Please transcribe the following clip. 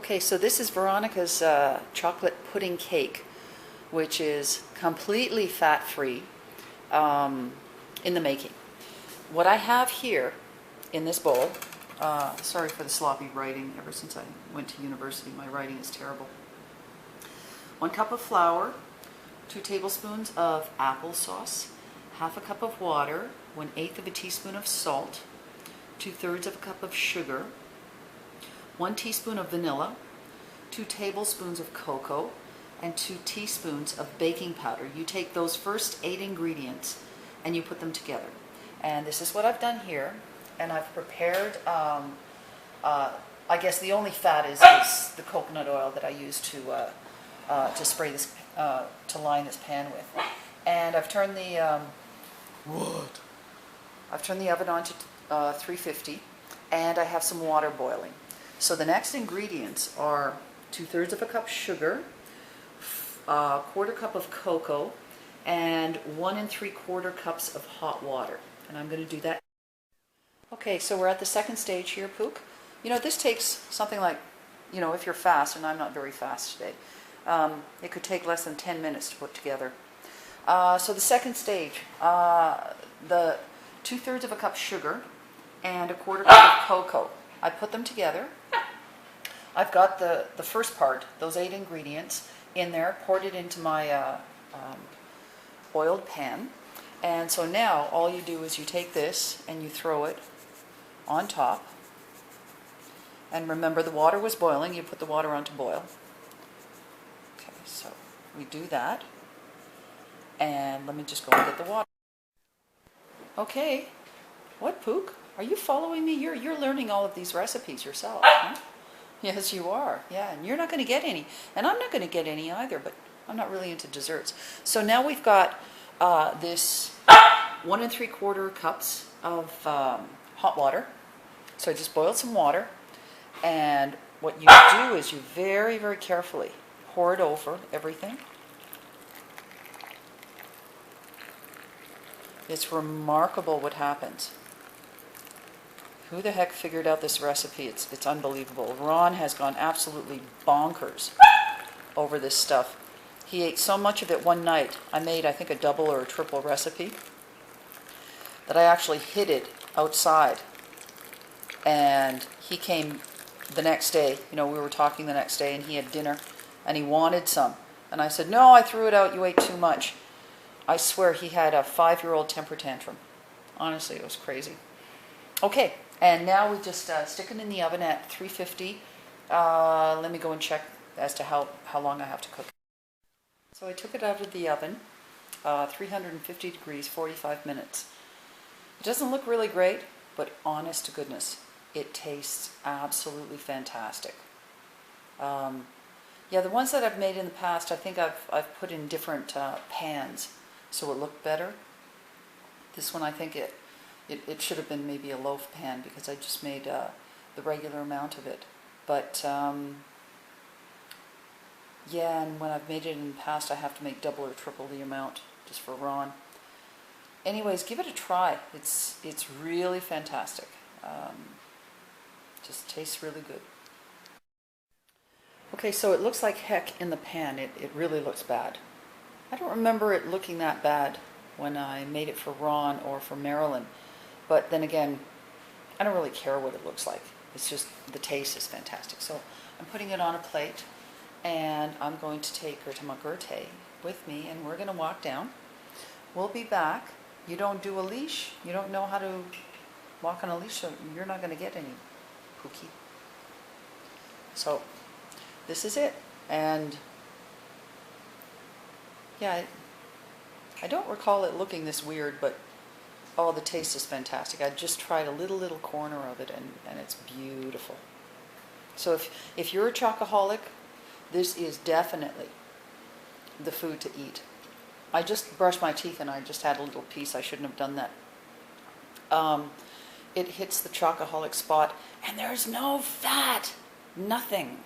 Okay, so this is Veronica's chocolate pudding cake, which is completely fat-free in the making. What I have here in this bowl, sorry for the sloppy writing, ever since I went to university my writing is terrible. 1 cup of flour, 2 tablespoons of applesauce, half a cup of water, 1/8 of a teaspoon of salt, 2/3 of a cup of sugar, 1 teaspoon of vanilla, 2 tablespoons of cocoa, and 2 teaspoons of baking powder. You take those first 8 ingredients and you put them together. And this is what I've done here. And I've prepared, I guess the only fat is the coconut oil that I use to spray this, to line this pan with. And I've turned the, I've turned the oven on to 350, and I have some water boiling. So the next ingredients are 2/3 of a cup sugar, 1/4 cup of cocoa, and 1 3/4 cups of hot water. And I'm going to do that. Okay, so we're at the second stage here, Pook. You know, this takes something like, you know, if you're fast, and I'm not very fast today, it could take less than 10 minutes to put together. So the second stage, the 2/3 of a cup sugar and 1/4 cup of cocoa. I put them together. I've got the first part, those 8 ingredients, in there, poured it into my oiled pan. And so now all you do is you take this and you throw it on top. And remember, the water was boiling. You put the water on to boil. Okay, so we do that. And let me just go and get the water. Okay. What, Pook? Are you following me? You're learning all of these recipes yourself, huh? Yes, you are. Yeah, and you're not going to get any. And I'm not going to get any either, but I'm not really into desserts. So now we've got this 1 3/4 cups of hot water. So I just boiled some water. And what you do is you very, very carefully pour it over everything. It's remarkable what happens. Who the heck figured out this recipe? It's unbelievable. Ron has gone absolutely bonkers over this stuff. He ate so much of it one night. I made, I think, a double or a triple recipe that I actually hid it outside. And he came the next day. You know, we were talking the next day, and he had dinner, and he wanted some. And I said, no, I threw it out. You ate too much. I swear he had a 5-year-old temper tantrum. Honestly, it was crazy. Okay. And now we just stick it in the oven at 350. Let me go and check as to how long I have to cook it. So I took it out of the oven, 350 degrees, 45 minutes. It doesn't look really great, but honest to goodness, it tastes absolutely fantastic. Yeah, the ones that I've made in the past, I think I've put in different pans, so it looked better. This one, I think it should have been maybe a loaf pan, because I just made the regular amount of it. But yeah, and when I've made it in the past, I have to make double or triple the amount just for Ron. Anyways, give it a try. It's really fantastic. Just tastes really good. Okay, so it looks like heck in the pan. It really looks bad. I don't remember it looking that bad when I made it for Ron or for Marilyn. But then again, I don't really care what it looks like. It's just the taste is fantastic. So I'm putting it on a plate, and I'm going to take her to my gourmet with me, and we're going to walk down. We'll be back. You don't do a leash. You don't know how to walk on a leash, so you're not going to get any, Pookie. So this is it. And yeah, I don't recall it looking this weird, but oh, the taste is fantastic. I just tried a little corner of it, and it's beautiful. So if you're a chocoholic, this is definitely the food to eat. I just brushed my teeth and I just had a little piece. I shouldn't have done that. It hits the chocoholic spot, and there's no fat. Nothing.